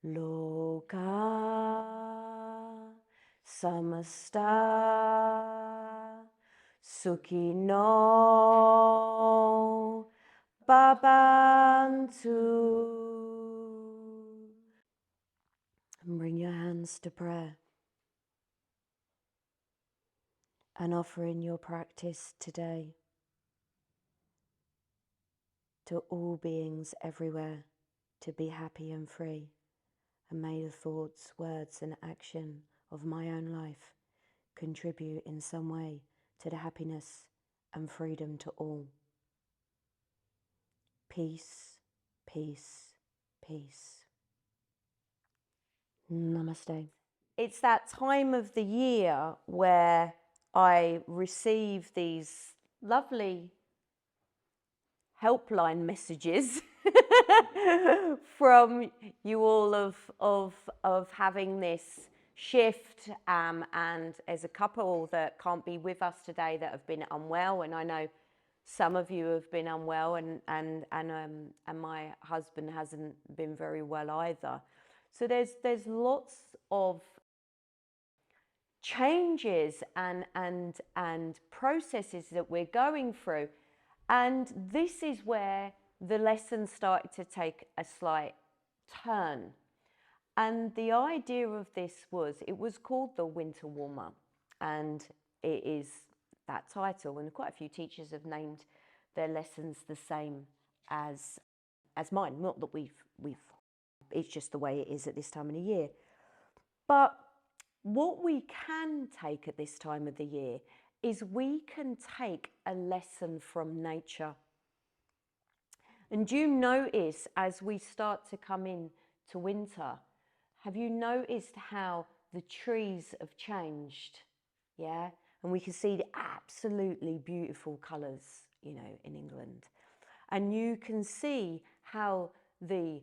Loka samasta sukhino bhavantu. And bring your hands to prayer and offer in your practice today to all beings everywhere to be happy and free. And may the thoughts, words and action of my own life contribute in some way to the happiness and freedom to all. Peace, peace, peace. Namaste. It's that time of the year where I receive these lovely helpline messages from you all of having this shift, and there's a couple that can't be with us today that have been unwell, and I know some of you have been unwell, and my husband hasn't been very well either. So there's lots of changes and processes that we're going through. And this is where the lessons started to take a slight turn. And the idea of this it was called the Winter Warmer. And it is that title. And quite a few teachers have named their lessons the same as mine. Not that it's just the way it is at this time of the year. But what we can take at this time of the year is we can take a lesson from nature. And do you notice as we start to come in to winter, have you noticed how the trees have changed? Yeah? And we can see the absolutely beautiful colours, you know, in England. And you can see how the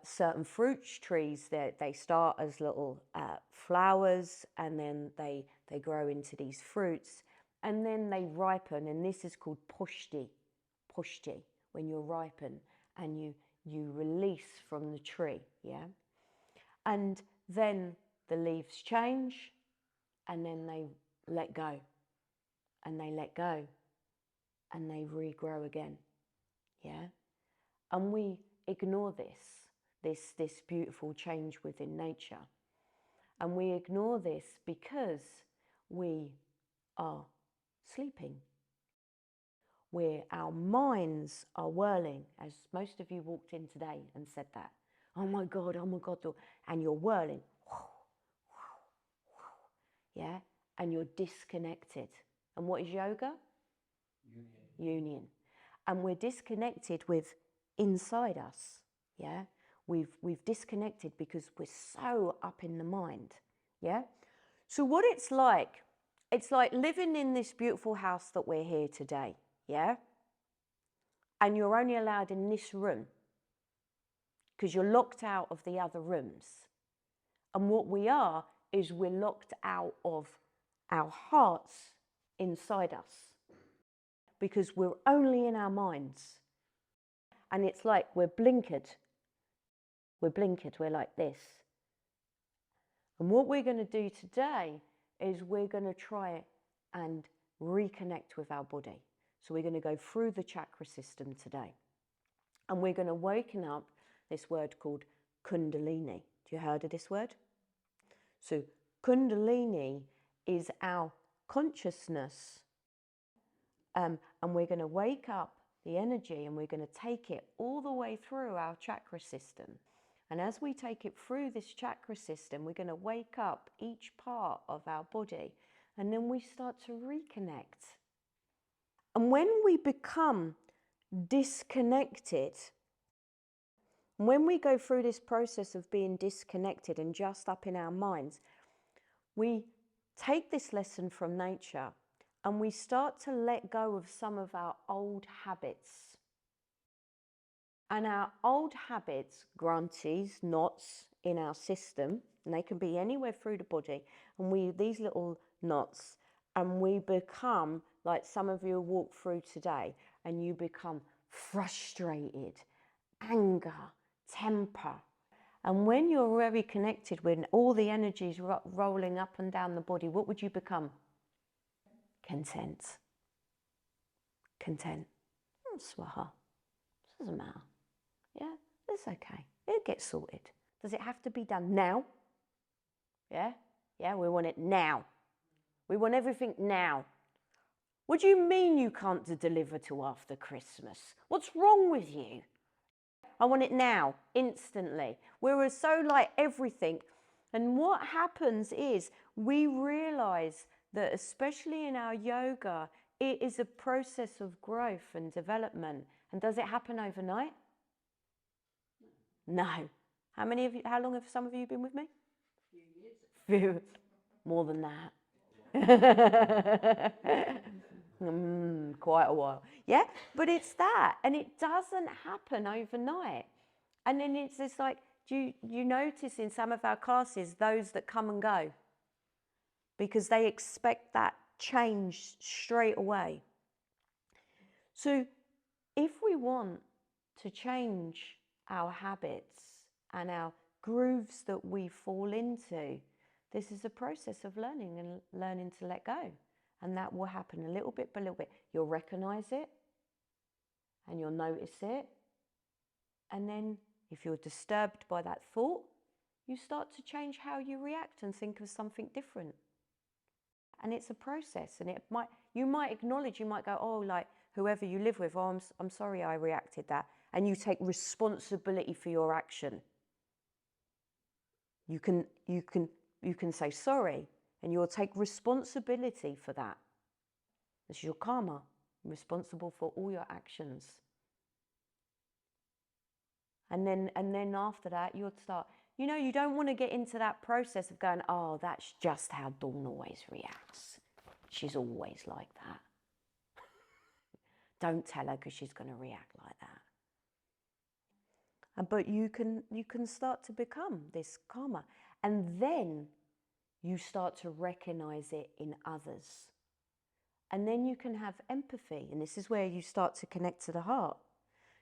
certain fruit trees, they start as little flowers, and then they grow into these fruits, and then they ripen, and this is called pushti, when you ripen and you release from the tree, yeah? And then the leaves change, and then they let go, and they let go, and they regrow again, yeah? And we ignore this beautiful change within nature. And we ignore this because we are sleeping, where our minds are whirling, as most of you walked in today and said that. Oh my God, and you're whirling. Yeah? And you're disconnected. And what is yoga? Union. And we're disconnected with inside us. Yeah? We've disconnected because we're so up in the mind. Yeah? So what it's like living in this beautiful house that we're here today. Yeah? And you're only allowed in this room because you're locked out of the other rooms. And what we are is we're locked out of our hearts inside us because we're only in our minds. And it's like we're blinkered. We're like this. And what we're going to do today is we're going to try and reconnect with our body. So we're going to go through the chakra system today. And we're going to waken up this word called Kundalini. Do you heard of this word? So Kundalini is our consciousness. And we're going to wake up the energy, and we're going to take it all the way through our chakra system. And as we take it through this chakra system, we're going to wake up each part of our body, and then we start to reconnect. And when we become disconnected, when we go through this process of being disconnected and just up in our minds, we take this lesson from nature and we start to let go of some of our old habits. And our old habits, grunties, knots in our system, and they can be anywhere through the body, and these little knots, and we become, like some of you walk through today, and you become frustrated, anger, temper. And when you're very connected, when all the energy is rolling up and down the body, what would you become? Content. Content. Swaha. Doesn't matter. Yeah, it's okay. It'll get sorted. Does it have to be done now? Yeah? Yeah, we want it now. We want everything now. What do you mean you can't deliver till after Christmas? What's wrong with you? I want it now, instantly. We're so like everything. And what happens is we realize that, especially in our yoga, it is a process of growth and development. And does it happen overnight? No. How long have some of you been with me? A few years. More than that. Quite a while. Yeah, but it's that, and it doesn't happen overnight. And then it's just like, you notice in some of our classes those that come and go because they expect that change straight away. So if we want to change our habits and our grooves that we fall into, this is a process of learning and learning to let go. And that will happen a little bit by little bit. You'll recognize it and you'll notice it. And then if you're disturbed by that thought, you start to change how you react and think of something different. And it's a process, and you might acknowledge, you might go, oh, like whoever you live with, oh, I'm sorry I reacted that. And you take responsibility for your action. You can say sorry, and you'll take responsibility for that. This is your karma. You're responsible for all your actions. And then after that, you'll start, you don't want to get into that process of going, oh, that's just how Dawn always reacts. She's always like that. Don't tell her because she's going to react like that. But you can start to become this karma. And then you start to recognize it in others. And then you can have empathy. And this is where you start to connect to the heart.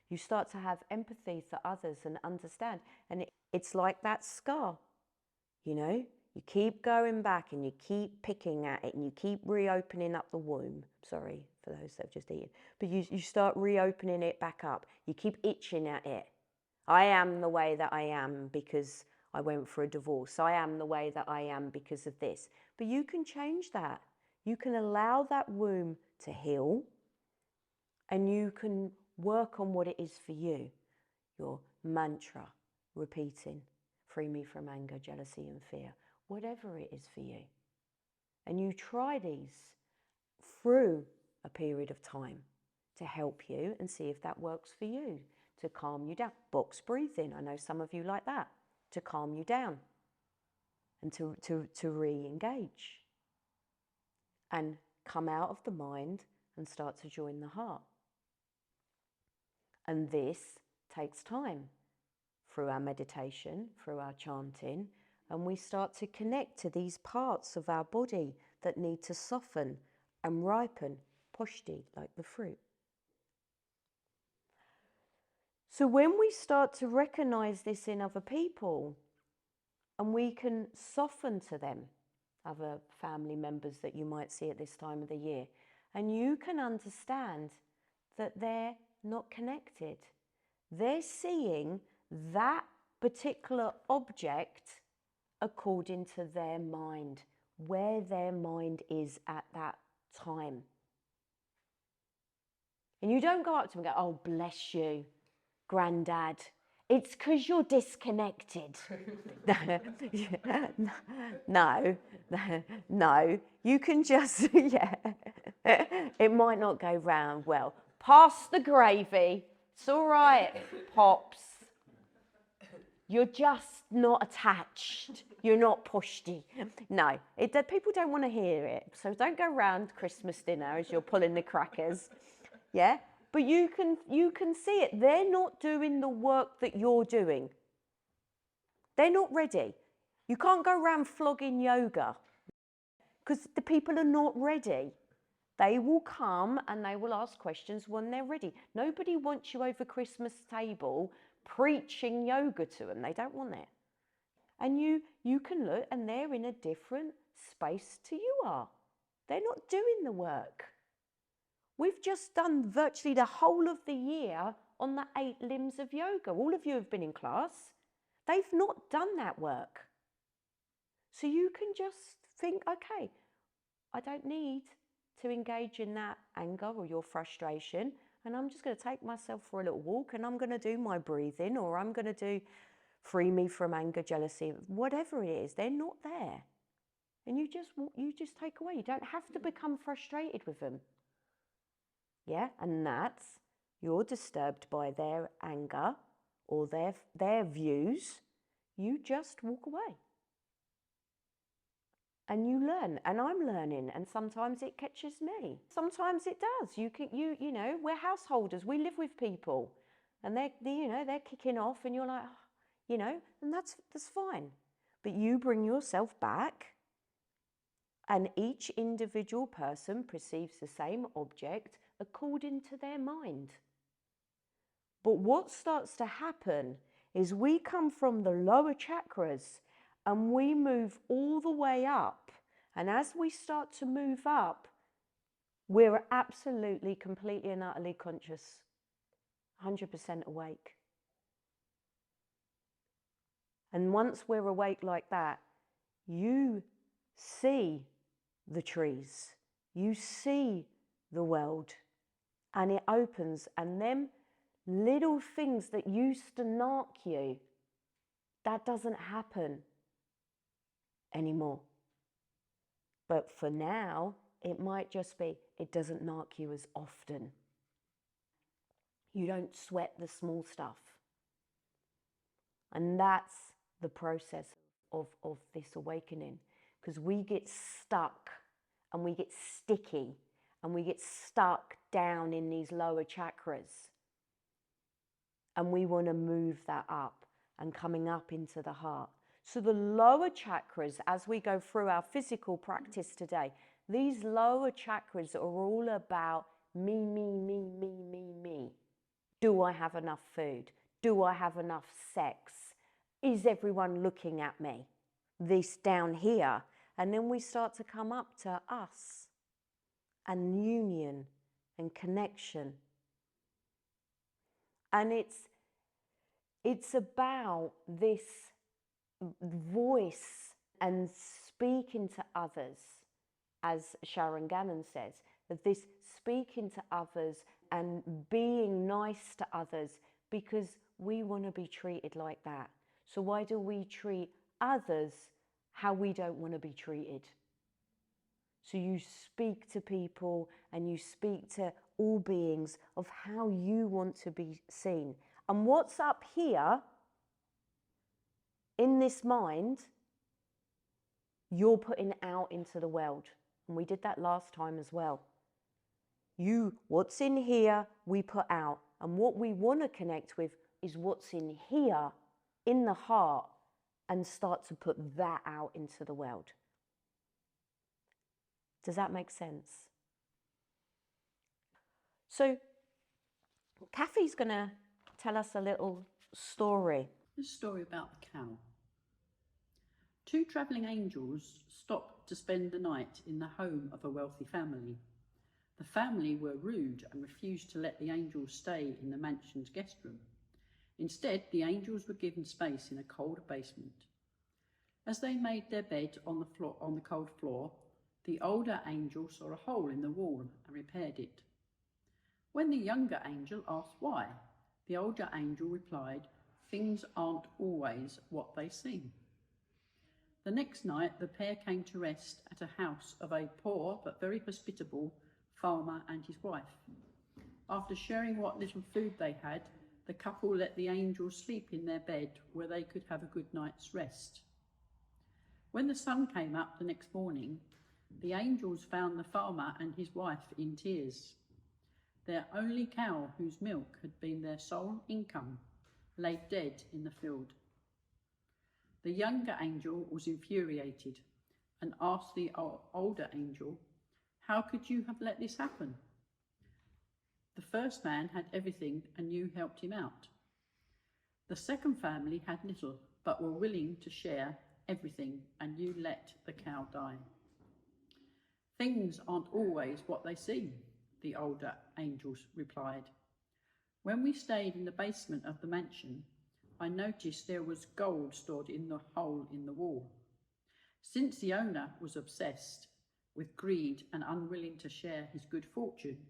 You start to have empathy for others and understand. And it's like that scar, You keep going back and you keep picking at it and you keep reopening up the womb. Sorry for those that have just eaten. But you start reopening it back up. You keep itching at it. I am the way that I am because I went for a divorce. I am the way that I am because of this. But you can change that. You can allow that womb to heal, and you can work on what it is for you. Your mantra, repeating, free me from anger, jealousy and fear, whatever it is for you. And you try these through a period of time to help you and see if that works for you, to calm you down. Box breathing, I know some of you like that, to calm you down and to re-engage and come out of the mind and start to join the heart. And this takes time through our meditation, through our chanting, and we start to connect to these parts of our body that need to soften and ripen, pushti, like the fruit. So when we start to recognize this in other people, and we can soften to them, other family members that you might see at this time of the year, and you can understand that they're not connected. They're seeing that particular object according to their mind, where their mind is at that time. And you don't go up to them and go, oh, bless you, Granddad. It's because you're disconnected. No. You can just, it might not go round well. Pass the gravy. It's all right, Pops. You're just not attached. You're not pushty. No, people don't want to hear it. So don't go round Christmas dinner as you're pulling the crackers. Yeah? But you can see it. They're not doing the work that you're doing. They're not ready. You can't go around flogging yoga because the people are not ready. They will come and they will ask questions when they're ready. Nobody wants you over Christmas table preaching yoga to them. They don't want it. And you can look and they're in a different space to you are. They're not doing the work. We've just done virtually the whole of the year on the 8 limbs of yoga. All of you have been in class. They've not done that work. So you can just think, okay, I don't need to engage in that anger or your frustration, and I'm just going to take myself for a little walk and I'm going to do my breathing, or I'm going to do free me from anger, jealousy, whatever it is. They're not there. And you just take away. You don't have to become frustrated with them. Yeah, and that's, you're disturbed by their anger or their views. You just walk away. And you learn, and I'm learning, and sometimes it catches me. Sometimes it does. You know, we're householders. We live with people, and they're kicking off, and you're like, oh, you know, and that's fine. But you bring yourself back, and each individual person perceives the same object according to their mind. But what starts to happen is we come from the lower chakras and we move all the way up. And as we start to move up, we're absolutely, completely and utterly conscious, 100% awake. And once we're awake like that, you see the trees, you see the world, and it opens, and them little things that used to knock you, that doesn't happen anymore. But for now, it might just be, it doesn't knock you as often. You don't sweat the small stuff. And that's the process of this awakening, because we get stuck and we get sticky and we get stuck down in these lower chakras. And we want to move that up and coming up into the heart. So the lower chakras, as we go through our physical practice today, these lower chakras are all about me, me, me, me, me, me. Do I have enough food? Do I have enough sex? Is everyone looking at me? This down here. And then we start to come up to us and union and connection. And it's about this voice and speaking to others, as Sharon Gannon says, that this speaking to others and being nice to others, because we want to be treated like that. So why do we treat others how we don't want to be treated? So you speak to people and you speak to all beings of how you want to be seen. And what's up here in this mind, you're putting out into the world. And we did that last time as well. What's in here, we put out. And what we want to connect with is what's in here, in the heart, and start to put that out into the world. Does that make sense? So, Kathy's going to tell us a little story. A story about the cow. 2 travelling angels stopped to spend the night in the home of a wealthy family. The family were rude and refused to let the angels stay in the mansion's guest room. Instead, the angels were given space in a cold basement. As they made their bed on the cold floor, the older angel saw a hole in the wall and repaired it. When the younger angel asked why, the older angel replied, "Things aren't always what they seem." The next night, the pair came to rest at a house of a poor but very hospitable farmer and his wife. After sharing what little food they had, the couple let the angels sleep in their bed where they could have a good night's rest. When the sun came up the next morning, the angels found the farmer and his wife in tears. Their only cow, whose milk had been their sole income, lay dead in the field. The younger angel was infuriated and asked the older angel, "How could you have let this happen? The first man had everything and you helped him out. The second family had little but were willing to share everything and you let the cow die. Things aren't always what they seem," the older angels replied. "When we stayed in the basement of the mansion, I noticed there was gold stored in the hole in the wall. Since the owner was obsessed with greed and unwilling to share his good fortune,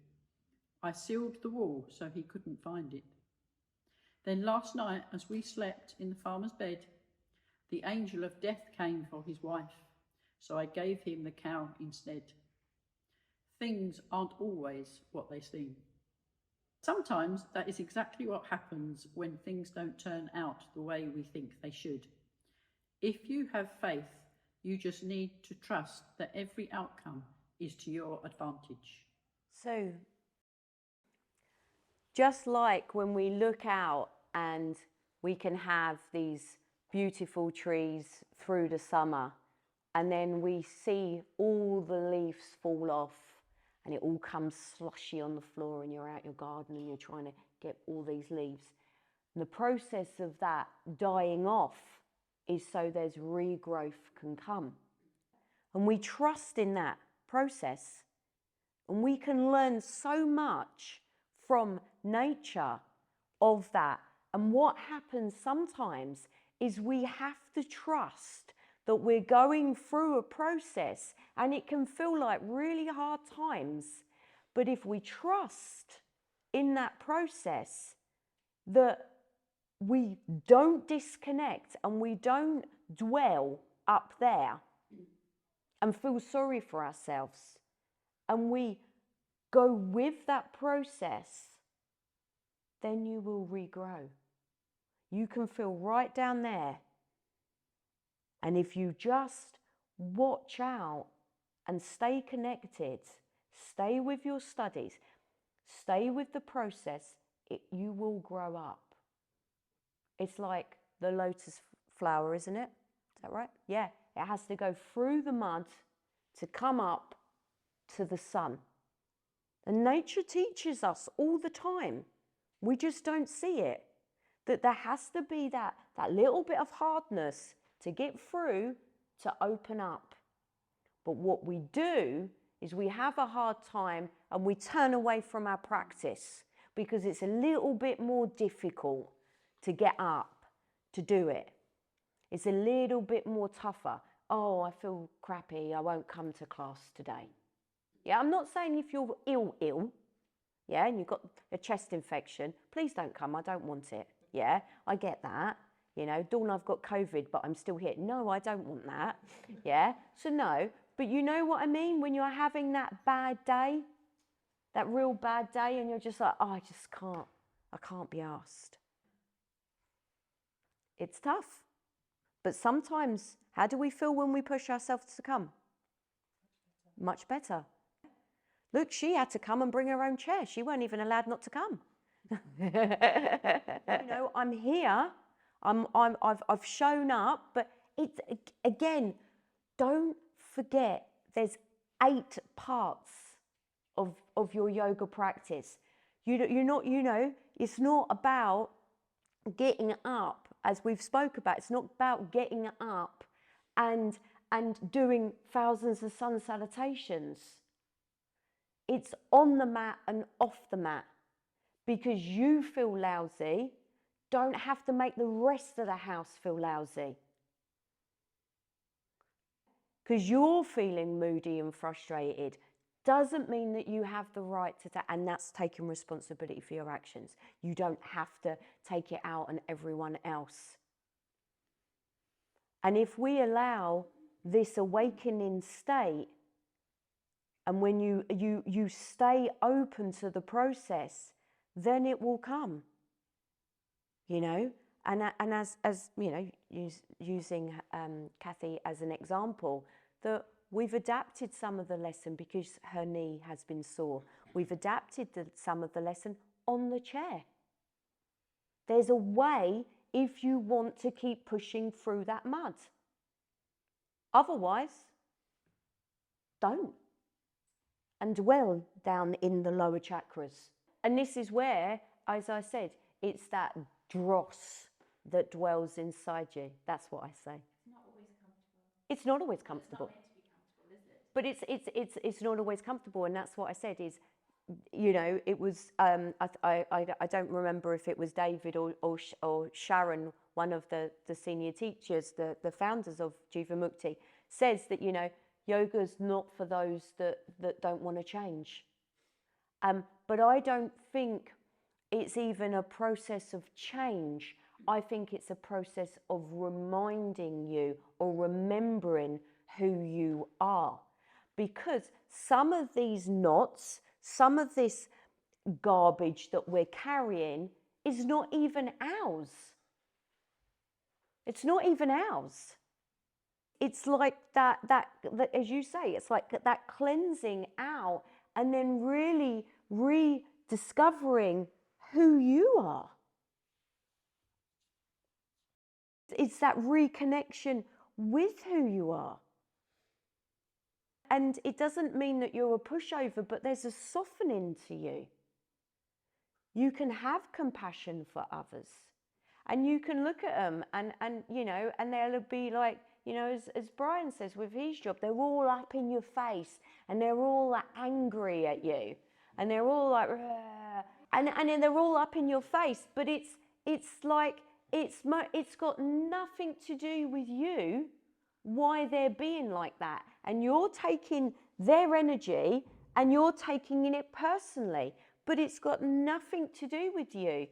I sealed the wall so he couldn't find it. Then last night, as we slept in the farmer's bed, the angel of death came for his wife, so I gave him the cow instead. Things aren't always what they seem." Sometimes that is exactly what happens when things don't turn out the way we think they should. If you have faith, you just need to trust that every outcome is to your advantage. So, just like when we look out and we can have these beautiful trees through the summer, and then we see all the leaves fall off and it all comes slushy on the floor, and you're out your garden and you're trying to get all these leaves. And the process of that dying off is so there's regrowth can come. And we trust in that process, and we can learn so much from nature of that. And what happens sometimes is we have to trust that we're going through a process, and it can feel like really hard times. But if we trust in that process, that we don't disconnect and we don't dwell up there and feel sorry for ourselves, and we go with that process, then you will regrow. You can feel right down there. And if you just watch out and stay connected, stay with your studies, stay with the process, you will grow up. It's like the lotus flower, isn't it? Is that right? Yeah, it has to go through the mud to come up to the sun. And nature teaches us all the time. We just don't see it. That there has to be that little bit of hardness to get through, to open up. But what we do is we have a hard time and we turn away from our practice because it's a little bit more difficult to get up to do it. It's a little bit more tougher. Oh, I feel crappy, I won't come to class today. Yeah, I'm not saying if you're ill, yeah, and you've got a chest infection, please don't come, I don't want it. Yeah, I get that. You know, Dawn, I've got COVID, but I'm still here. No, I don't want that. Yeah, so no. But you know what I mean? When you're having that bad day, that real bad day, and you're just like, oh, I can't be arsed. It's tough. But sometimes, how do we feel when we push ourselves to come? Much better. Look, she had to come and bring her own chair. She weren't even allowed not to come. You know, I'm here. I've shown up, but it's, again, don't forget there's 8 parts of your yoga practice. You're not, you know, it's not about getting up, as we've spoke about. It's not about getting up and doing thousands of sun salutations. It's on the mat and off the mat. Because you feel lousy, don't have to make the rest of the house feel lousy. Because you're feeling moody and frustrated doesn't mean that you have the right to and that's taking responsibility for your actions. You don't have to take it out on everyone else. And if we allow this awakening state, and when you stay open to the process, then it will come, you know. And as you know, using Kathy as an example, that we've adapted some of the lesson because her knee has been sore. We've adapted some of the lesson on the chair. There's a way if you want to keep pushing through that mud. Otherwise, don't. And dwell down in the lower chakras. And this is where, as I said, it's that dross that dwells inside you. That's what I say. It's not always comfortable. But it's not always comfortable, and that's what I said is, you know, it was, I don't remember if it was David or Sharon, one of the senior teachers, the founders of Jivamukti, says that, you know, yoga's not for those that don't want to change. But I don't think it's even a process of change. I think it's a process of reminding you or remembering who you are. Because some of these knots, some of this garbage that we're carrying is not even ours. It's not even ours. It's like that, as you say, it's like that cleansing out and then really rediscovering who you are. It's that reconnection with who you are. And it doesn't mean that you're a pushover, but there's a softening to you. You can have compassion for others. And you can look at them and you know, and they'll be like, you know, as Brian says with his job, they're all up in your face and they're all angry at you. And they're all like, and then they're all up in your face. But it's like, it's got nothing to do with you, why they're being like that. And you're taking their energy and you're taking it personally. But it's got nothing to do with you.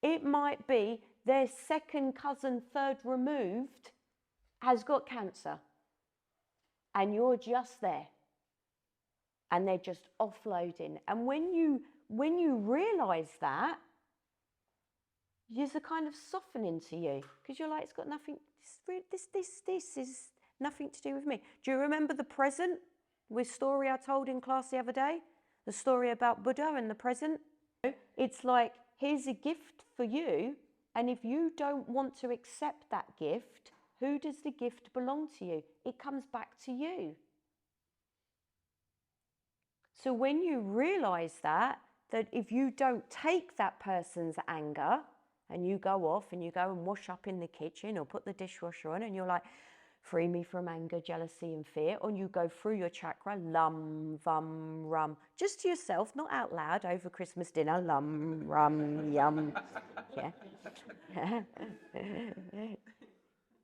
It might be their second cousin, third removed, has got cancer. And you're just there. And they're just offloading. And when you realise that, there's a kind of softening to you. Because you're like, it's got nothing, this is nothing to do with me. Do you remember the present? The story I told in class the other day? The story about Buddha and the present? It's like, here's a gift for you. And if you don't want to accept that gift, who does the gift belong to you? It comes back to you. So when you realise that if you don't take that person's anger and you go off and you go and wash up in the kitchen or put the dishwasher on and you're like, free me from anger, jealousy and fear, or you go through your chakra, lum, vum, rum, just to yourself, not out loud over Christmas dinner, lum, rum, yum, yeah.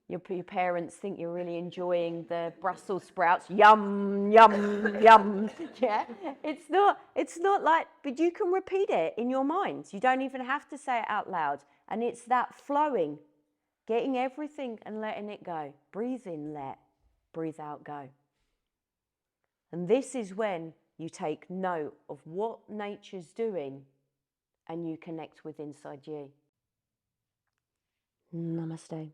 Your parents think you're really enjoying the Brussels sprouts, yum, yum, yum, yeah. It's not like, but you can repeat it in your mind. You don't even have to say it out loud. And it's that flowing, getting everything and letting it go. Breathe in, let, breathe out, go. And this is when you take note of what nature's doing and you connect with inside you. Namaste.